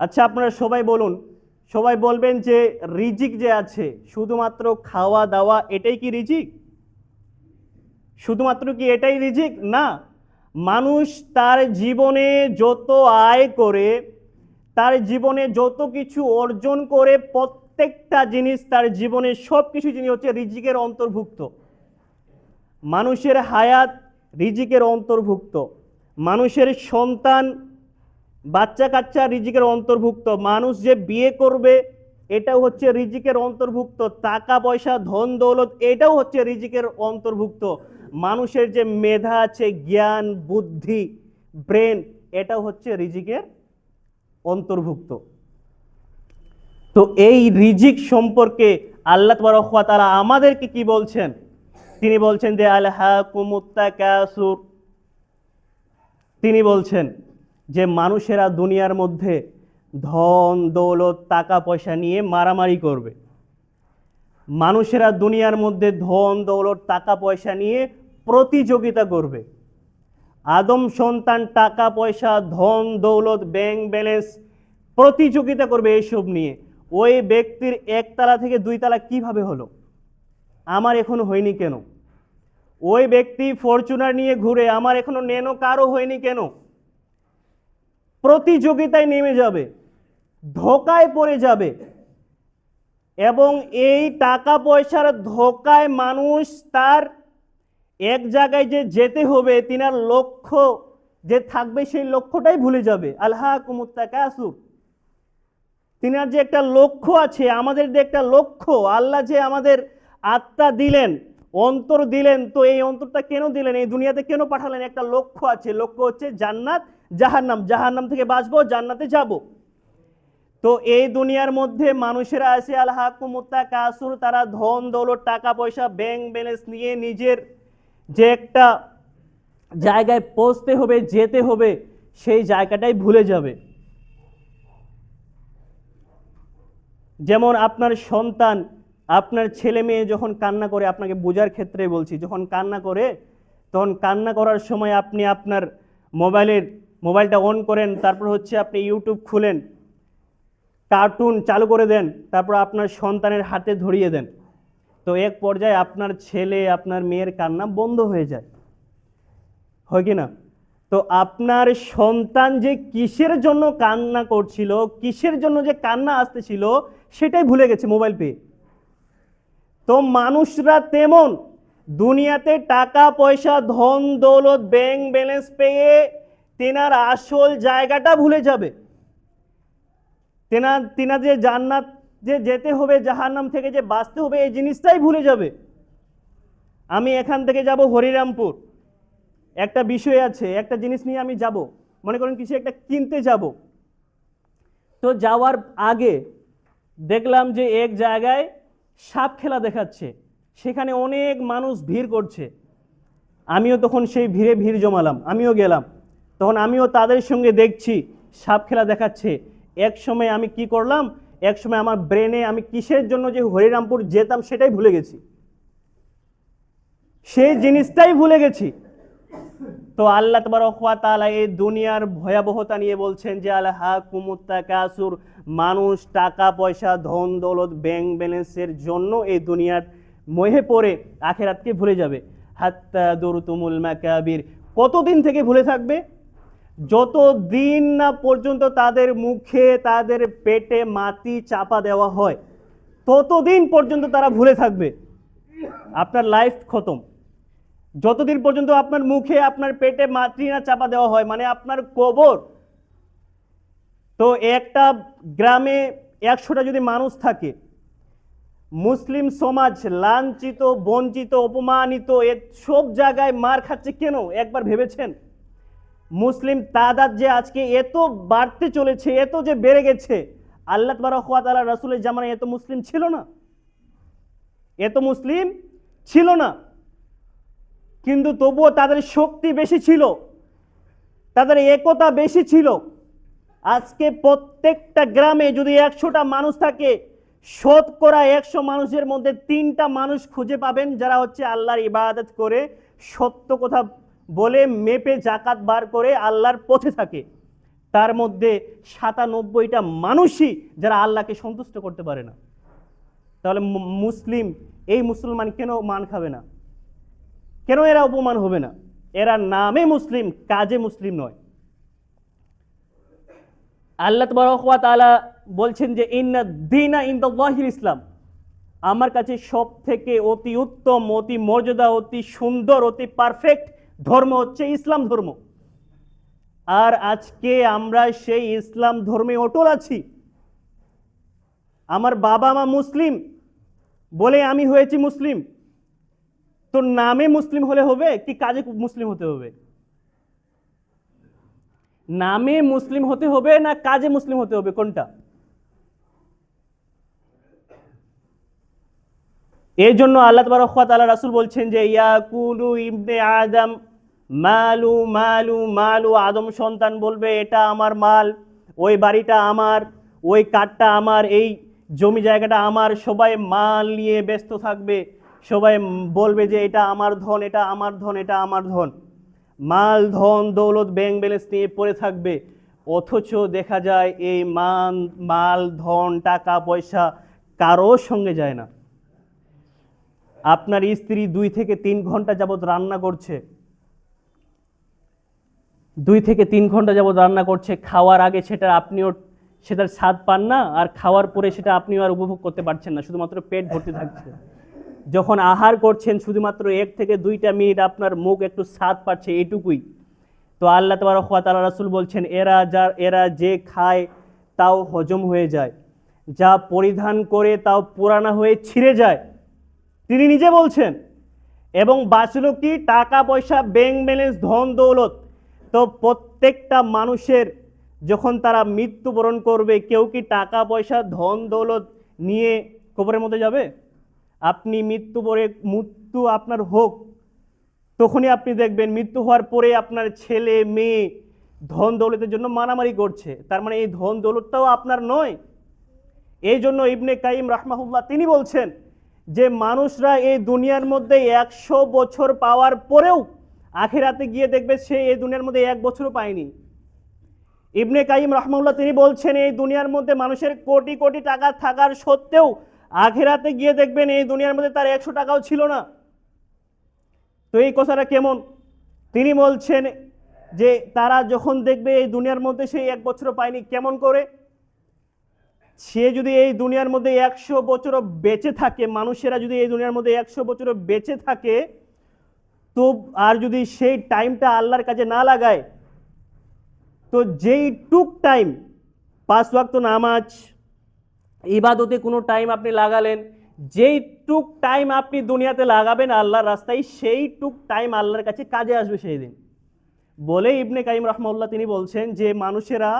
আচ্ছা, আপনারা সবাই বলুন, সবাই বলবেন যে রিজিক যে আছে শুধুমাত্র খাওয়া দাওয়া এটাই কি রিজিক? শুধুমাত্র কি এটাই রিজিক? না। মানুষ তার জীবনে যত আয় করে, তার জীবনে যত কিছু অর্জন করে, প্রত্যেকটা জিনিস তার জীবনে সব কিছু জিনিস হচ্ছে রিজিকের অন্তর্ভুক্ত। মানুষের হায়াত রিজিকের অন্তর্ভুক্ত, মানুষের সন্তান বাচ্চা কাচ্চা রিজিকের অন্তর্ভুক্ত, মানুষ যে বিয়ে করবে এটাও হচ্ছে রিজিকের অন্তর্ভুক্ত, টাকা পয়সা ধন দৌলত এটাও হচ্ছে রিজিকের অন্তর্ভুক্ত, মানুষের যে মেধা আছে, জ্ঞান বুদ্ধি ব্রেন, এটাও হচ্ছে রিজিকের অন্তর্ভুক্ত। তো এই রিজিক সম্পর্কে আল্লাহ তাবারক ওয়া তাআলা আমাদেরকে কি বলছেন? তিনি বলছেন যে আলহাকুমুত তাকাসুর, তিনি বলছেন যে মানুষেরা দুনিয়ার মধ্যে ধন দৌলত টাকা পয়সা নিয়ে মারামারি করবে, মানুষেরা দুনিয়ার মধ্যে ধন দৌলত টাকা পয়সা নিয়ে প্রতিযোগিতা করবে। আদম সন্তান টাকা পয়সা ধন দৌলত ব্যাংক ব্যালেন্স প্রতিযোগিতা করবে এইসব নিয়ে। ওই ব্যক্তির একতলা থেকে দুইতলা কিভাবে হলো, আমার এখনো হয়নি কেন? ওই ব্যক্তি ফরচুনার নিয়ে ঘুরে, আমার এখনো নেনো কারো হয়নি কেন? প্রতিযোগিতায় নেমে যাবে, ধোকায় পড়ে যাবে, এবং এই টাকা পয়সার ধোকায় মানুষ তার এক জায়গায় যে যেতে হবে, তিনার লক্ষ্য যে থাকবে সেই লক্ষ্যটাই ভুলে যাবে। আলহাকুমুত তাকাসুর, তিনার যে একটা লক্ষ্য আছে, আমাদের যে একটা লক্ষ্য, আল্লাহ যে আমাদের আত্মা দিলেন, অন্তর দিলেন, তো এই অন্তরটা কেন দিলেন, এই দুনিয়াতে কেন পাঠালেন? একটা লক্ষ্য আছে, লক্ষ্য হচ্ছে জান্নাত জাহান্নাম, জাহান্নাম থেকে বাঁচবো, জান্নাতে যাব। তো এই দুনিয়ার মধ্যে মানুষেরা আছে আলহাকুমুত তাকাসুর, তারা ধন দৌলত টাকা পয়সা ব্যাংক ব্যালেন্স নিয়ে নিজের যে একটা জায়গায় পৌঁছতে হবে, যেতে হবে, সেই জায়গাটাই ভুলে যাবে। যেমন আপনার সন্তান, আপনার ছেলে মেয়ে যখন কান্না করে, আপনাকে বোঝার ক্ষেত্রে বলছি, যখন কান্না করে তখন কান্না করার সময় আপনি আপনার মোবাইলটা অন করেন, তারপর হচ্ছে আপনি ইউটিউব খুলেন, কার্টুন চালু করে দেন, তারপর আপনার সন্তানের হাতে ধরিয়ে দেন। তো এক পর্যায়ে আপনার ছেলে আপনার মেয়ের কান্না বন্ধ হয়ে যায়, হয় কি না? তো আপনার সন্তান যে কিসের জন্য কান্না করছিল, কিসের জন্য যে কান্না আসতেছিল, সেটাই ভুলে গেছে মোবাইল পেয়ে। তো মানুষরা তেমন দুনিয়াতে টাকা পয়সা ধন দৌলত ব্যাংক ব্যালেন্স পেয়ে তেনার আসল জায়গাটা ভুলে যাবে। তেনা যে জান্নাত যে যেতে হবে, জাহান্নাম থেকে যে বাঁচতে হবে, এই জিনিসটাই ভুলে যাবে। আমি এখান থেকে যাব হরিরামপুর, একটা বিষয় আছে, একটা জিনিস নিয়ে আমি যাব, মনে করেন কিছু একটা কিনতে যাব। তো যাওয়ার আগে দেখলাম যে এক জায়গায় সাপ খেলা দেখাচ্ছে, সেখানে অনেক মানুষ ভিড় করছে। আমিও তখন সেই ভিড় জমালাম, আমিও গেলাম। তখন আমিও তাদের সঙ্গে দেখছি সাপ খেলা দেখাচ্ছে। এক সময় আমি কি করলাম, এক সময় আমার ব্রেনে আমি কিসের জন্য যে হরিরামপুর যেতাম সেটাই ভুলে গেছি, সেই জিনিসটাই ভুলে গেছি। তো আল্লাহ তাবারক ওয়া তাআলা এই দুনিয়ার ভয়াবহতা নিয়ে বলছেন যে আলহাকুমুত তাকাসুর, মানুষ টাকা পয়সা ধন দৌলত ব্যাংক ব্যালেন্সের জন্য এই দুনিয়ার মোহে পড়ে আখিরাতকে ভুলে যাবে। হাত্তা দুরতুমুল মাকাবির, কতদিন থেকে ভুলে থাকবে? যতদিন না পর্যন্ত তাদের মুখে তাদের পেটে মাটি চাপা দেওয়া হয়, ততদিন পর্যন্ত তারা ভুলে থাকবে। আপনার লাইফ খতম। যতদিন পর্যন্ত আপনার মুখে আপনার পেটে মাটি না চাপা দেওয়া হয়, মানে আপনার কবর। তো একটা গ্রামে 100টা যদি মানুষ থাকে, মুসলিম সমাজ লাঞ্ছিত বঞ্চিত অপমানিত সব জায়গায় মার খাচ্ছে কেন? একবার ভেবেছেন? মুসলিম তাদাদ যে আজকে এত বাড়তে চলেছে, এত যে বেড়ে গেছে, আল্লাহ তাবারক ওয়া তাআলা রাসূলের জামানায় এত মুসলিম ছিল না, এত মুসলিম ছিল না। কিন্তু তবুও তাদের শক্তি বেশি ছিল, তাদের একতা বেশি ছিল। আজকে প্রত্যেকটা গ্রামে যদি 100টা মানুষ থাকে, শতকরা 100 মানুষের মধ্যে 3টা মানুষ খুঁজে পাবেন যারা হচ্ছে আল্লাহর ইবাদত করে, সত্য কথা বলে মেপে জাকাত বার করে আল্লাহর পথে থাকে। তার মধ্যে 97টা মানুষই যারা আল্লাহকে সন্তুষ্ট করতে পারে না। তাহলে মুসলিম, এই মুসলমান কেন মান খাবে না? কেন এরা অপমান হবে না? এরা নামে মুসলিম, কাজে মুসলিম নয়। আল্লাহ তাবারক ওয়া তাআলা বলছেন যে ইন্না দীনা ইনদাল্লাহিল ইসলাম, আমার কাছে সব থেকে অতি উত্তম, অতি মর্যাদা, অতি সুন্দর, অতি পারফেক্ট ধর্ম হচ্ছে ইসলাম ধর্ম। আর আজকে আমরা সেই ইসলাম ধর্মে অটল আছি। আমার বাবা মা মুসলিম বলে আমি হয়েছি মুসলিম, তো নামে মুসলিম হলে হবে কি কাজে মুসলিম হতে হবে? নামে মুসলিম হতে হবে না কাজে মুসলিম হতে হবে, কোনটা? এই জন্য আল্লাহ তাবারক ওয়া তাআলা রাসূল বলছেন যে ইয়াকুলু ইবনে আদম মালু মালু মালু, আদম সন্তান বলবে এটা আমার মাল, ওই বাড়িটা আমার, ওই কাঠটা আমার, এই জমি জায়গাটা আমার। সবাই মাল নিয়ে ব্যস্ত থাকবে, সবাই বলবে যে এটা আমার ধন, এটা আমার ধন, এটা আমার ধন। মাল ধন দৌলত ব্যাংক ব্যালেন্স নিয়ে পড়ে থাকবে, অথচ দেখা যায় এই মাল ধন টাকা পয়সা কারোর সঙ্গে যায় না। আপনার স্ত্রী 2 থেকে 3 ঘন্টা যাবত রান্না করছে, 2 থেকে 3 ঘন্টা যাবত রান্না করছে, খাওয়ার আগে সেটা আপনিও সেটার স্বাদ পান না, আর খাওয়ার পরে সেটা আপনিও আর উপভোগ করতে পারছেন না, শুধুমাত্র পেট ভর্তি থাকছে। যখন আহার করছেন শুধুমাত্র 1 থেকে 2টা মিনিট আপনার মুখ একটু স্বাদ পাচ্ছে, এটুকুই। তো আল্লাহ তাবারক ওয়া তাআলা রাসূল বলছেন এরা যে খায় তাও হজম হয়ে যায়, যা পরিধান করে তাও পুরানা হয়ে ছিঁড়ে যায়, তিনি নিজে বলছেন। এবং বাঁচল কি? টাকা পয়সা, ব্যাংক ব্যালেন্স, ধন দৌলত। তো প্রত্যেকটা মানুষের যখন তারা মৃত্যুবরণ করবে, কেউ কি টাকা পয়সা ধন দৌলত নিয়ে কবরের মধ্যে যাবে? আপনি মৃত্যু আপনার হোক, তখনই আপনি দেখবেন মৃত্যু হওয়ার পরে আপনার ছেলে মেয়ে ধন দৌলতের জন্য মারামারি করছে, তার মানে এই ধন দৌলতটাও আপনার নয়। এই জন্য ইবনে কাইয়িম রাহমাহুল্লাহ তিনি বলছেন যে মানুষরা এই দুনিয়ার মধ্যে 100 বছর পাওয়ার পরেও আখিরাতে গিয়ে দেখবে সে এই দুনিয়ার মধ্যে 1 বছরও পায়নি। ইবনে কাইয়িম রাহমাহুল্লাহ তিনি বলছেন এই দুনিয়ার মধ্যে মানুষের কোটি কোটি টাকা থাকার সত্ত্বেও আখিরাতে গিয়ে দেখবেন এই দুনিয়ার মধ্যে তার 100 টাকাও ছিল না। তো এই কথাটা কেমন? তিনি বলছেন যে তারা যখন দেখবে এই দুনিয়ার মধ্যে সেই 1 বছরও পায়নি, কেমন করে? সে যদি এই দুনিয়ার মধ্যে 100 বছরও বেঁচে থাকে, মানুষেরা যদি এই দুনিয়ার মধ্যে 100 বছরও বেঁচে থাকে, তো আর যদি সেই টাইমটা আল্লাহর কাজে না লাগায়, তো যেই টুক টাইম 5 ওয়াক্ত নামাজ ইবাদতে কোনো টাইম আপনি লাগালেন, যেই টুক টাইম আপনি দুনিয়াতে লাগাবেন আল্লাহর রাস্তায়, সেই টুক টাইম আল্লাহর কাছে কাজে আসবে সেই দিন। বলে ইবনে কাইয়িম রাহমাহুল্লাহ তিনি বলছেন যে মানুষেরা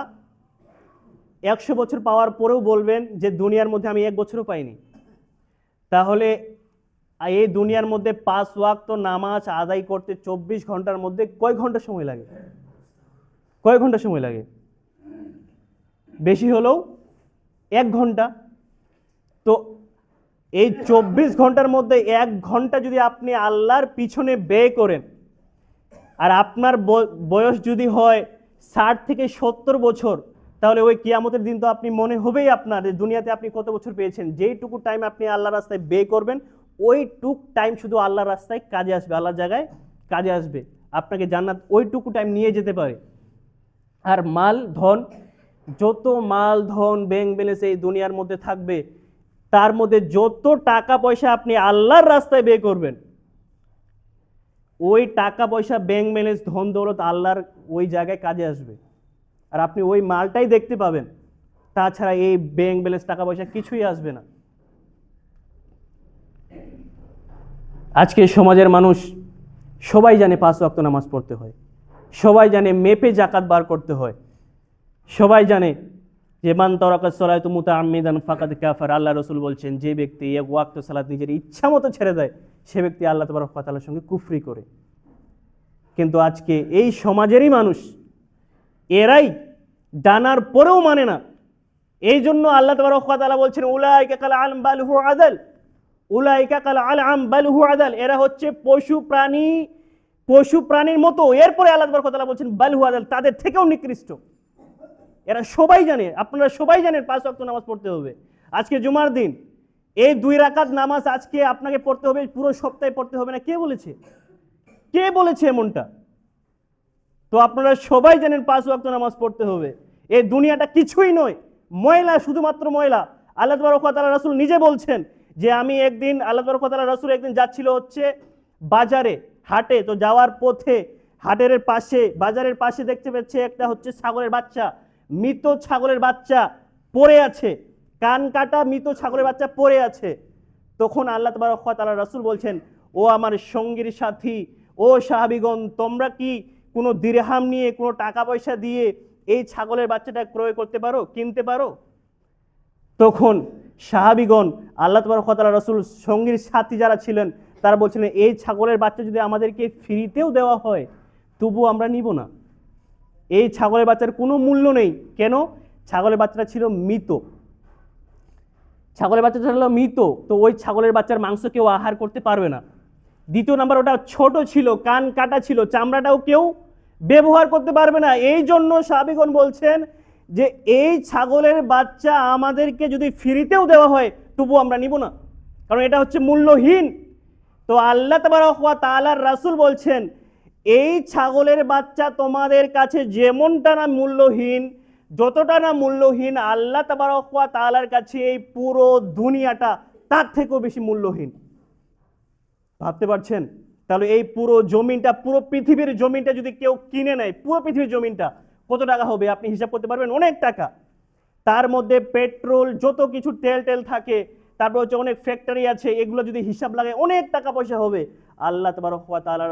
100 বছর পাওয়ার পরেও বলবেন যে দুনিয়ার মধ্যে আমি 1 বছরও পাইনি। তাহলে এই দুনিয়ার মধ্যে 5 ওয়াক্ত নামাজ আদায় করতে 24 ঘন্টার মধ্যে কয় ঘন্টা সময় লাগে? কয় ঘন্টা সময় লাগে? বেশি হলেও 1 ঘন্টা। তো এই 24 ঘন্টার মধ্যে 1 ঘন্টা যদি আপনি আল্লাহর পিছনে ব্যয় করেন, আর আপনার বয়স যদি হয় 60 থেকে 70 বছর, তাহলে ওই কিয়ামতের দিন তো আপনি মনে হবেই আপনার দুনিয়াতে আপনি কত বছর পেয়েছেন। যেইটুকু টাইম আপনি আল্লাহর রাস্তায় ব্যয় করবেন, ওইটুক টাইম শুধু আল্লাহর রাস্তায় কাজে আসবে, আল্লাহর জায়গায় কাজে আসবে, আপনাকে জান্নাত ওইটুকু টাইম নিয়ে যেতে পারে। আর মাল ধন, যত মাল ধন ব্যাংক ব্যালেন্স এই দুনিয়ার মধ্যে থাকবে, তার মধ্যে যত টাকা পয়সা আপনি আল্লাহর রাস্তায় ব্যয় করবেন, ওই টাকা পয়সা ব্যাংক ব্যালেন্স ধন দৌলত আল্লাহর ওই জায়গায় কাজে আসবে, আর আপনি ওই মালটাই দেখতে পাবেন। তাছাড়া এই ব্যাংক ব্যালেন্স টাকা পয়সা কিছুই আসবে না। আজকে সমাজের মানুষ সবাই জানে 5 ওয়াক্ত নামাজ পড়তে হয়, সবাই জানে মেপে জাকাত বার করতে হয়, সবাই জানে যে মান তারাকা সালাতু মুতাআম্মিদান ফাকাদ কাফার। আল্লাহ রাসূল বলছেন যে ব্যক্তি 1 ওয়াক্ত সালাত নিজের ইচ্ছা মতো ছেড়ে দেয়, সে ব্যক্তি আল্লাহ তাবারক ওয়া তাআলার সঙ্গে কুফরি করে। কিন্তু আজকে এই সমাজেরই মানুষ, এরাই জানার পরেও মানে না। এই জন্য আল্লাহ তাবারক ওয়া তাআলা বলছেন উলাইকা কাল আনআম বাল হু আদাল, উলাইকা কাল আনআম বাল হু আদাল, এরা হচ্ছে পশু প্রাণীর মতো। এরপরে আল্লাহ তাবারক ওয়া তাআলা বলছেন বাল হু আদাল, তাদের থেকেও নিকৃষ্ট। এরা সবাই জানে, আপনারা সবাই জানেন 5 ওয়াক্ত নামাজ পড়তে হবে। আজকে জুমার দিন, এই 2 রাকাত নামাজ আজকে আপনাকে পড়তে হবে, পুরো সপ্তাহে পড়তে হবে না। কে বলেছে? কে বলেছে এমনটা? তো আপনারা সবাই জানেন 5 ওয়াক্ত নামাজ পড়তে হবে। এই দুনিয়াটা কিছুই নয়, ময়লা, শুধুমাত্র ময়লা। আল্লাহ তাবারক ওয়া তাআলা রাসূল নিজে বলছেন যে আমি একদিন, আল্লাহ তাবারক ওয়া তাআলা রাসূল একদিন যাচ্ছিল হচ্ছে বাজারে, হাটে। তো যাওয়ার পথে হাটের পাশে, বাজারের পাশে দেখতে পাচ্ছে একটা হচ্ছে ছাগলের বাচ্চা, মৃত ছাগলের বাচ্চা পড়ে আছে, কান কাটা মৃত ছাগলের বাচ্চা পড়ে আছে। তখন আল্লাহ তাবারক ওয়া তাআলা রাসূল বলছেন, ও আমার সঙ্গীর সাথী, ও সাহাবীগণ, তোমরা কি কোনো দিরহাম নিয়ে, কোনো টাকা পয়সা দিয়ে এই ছাগলের বাচ্চাটা ক্রয় করতে পারো, কিনতে পারো? তখন সাহাবীগণ, আল্লাহ তাবারক ওয়া তাআলা রাসূল সঙ্গীর সাথী যারা ছিলেন তারা বলছিলেন, এই ছাগলের বাচ্চা যদি আমাদেরকে ফ্রিতেও দেওয়া হয় তবু আমরা নিব না। এই ছাগলের বাচ্চার কোনো মূল্য নেই। কেন? ছাগলের বাচ্চাটা ছিল মৃত। ছাগলের বাচ্চাটা ছিল মৃত, তো ওই ছাগলের বাচ্চার মাংস কেউ আহার করতে পারবে না। দ্বিতীয় নাম্বার, ওটা ছোট ছিল, কান কাটা ছিল, চামড়াটাও কেউ ব্যবহার করতে পারবে না। এই জন্য সাহাবীগণ বলছেন যে এই ছাগলের বাচ্চা আমাদেরকে যদি ফ্রিতেও দেওয়া হয় তবু আমরা নিব না, কারণ এটা হচ্ছে মূল্যহীন। তো আল্লাহ তাবারক ওয়া তাআলার রাসূল বলছেন, এই ছাগলের বাচ্চা তোমাদের কাছে যেমনটা না মূল্যহীন, যতটা না মূল্যহীন, আল্লাহ তাবারক ওয়া তাআলার কাছে এই পুরো দুনিয়াটা তার থেকেও বেশি মূল্যহীন। ভাবতে পারছেন? তাহলে এই পুরো জমিনটা, পুরো পৃথিবীর জমিনটা যদি কেউ কিনে নেয়, পুরো পৃথিবীর জমিনটা কত টাকা হবে আপনি হিসাব করতে পারবেন? অনেক টাকা। তার মধ্যে পেট্রোল, যত কিছু তেল টেল থাকে, তারপর হচ্ছে অনেক ফ্যাক্টরি আছে, এগুলো যদি হিসাব লাগে অনেক টাকা পয়সা হবে। আল্লাহ তাবারক ওয়া তাআলা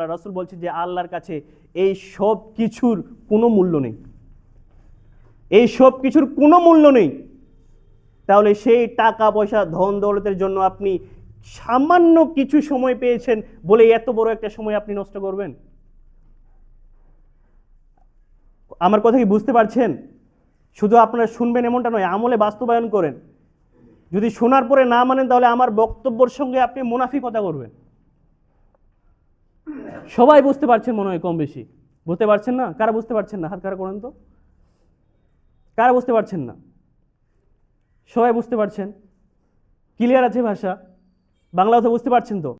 রাসূল বলছে যে আল্লাহর কাছে এই সব কিছুর কোনো মূল্য নেই, এই সব কিছুর কোনো মূল্য নেই। তাহলে সেই টাকা পয়সা, ধন দৌলতের জন্য আপনি সামান্য কিছু সময় পেয়েছেন বলে এত বড় একটা সময় আপনি নষ্ট করবেন? আমার কথা কি বুঝতে পারছেন? শুধু আপনারা শুনবেন এমনটা নয়, আমলে বাস্তবায়ন করেন। যদি শোনার পরে না মানেন তাহলে আমার বক্তব্যের সঙ্গে আপনি মুনাফিকতা করবেন। সবাই বুঝতে পারছেন মনে হয়, কম বেশি। বুঝতে পারছেন না? কারা বুঝতে পারছেন না হাত খাড়া করেন তো। কারা বুঝতে পারছেন না? সবাই বুঝতে পারছেন? ক্লিয়ার আছে ভাষা? বাংলা কথা বুঝতে পারছেন তো?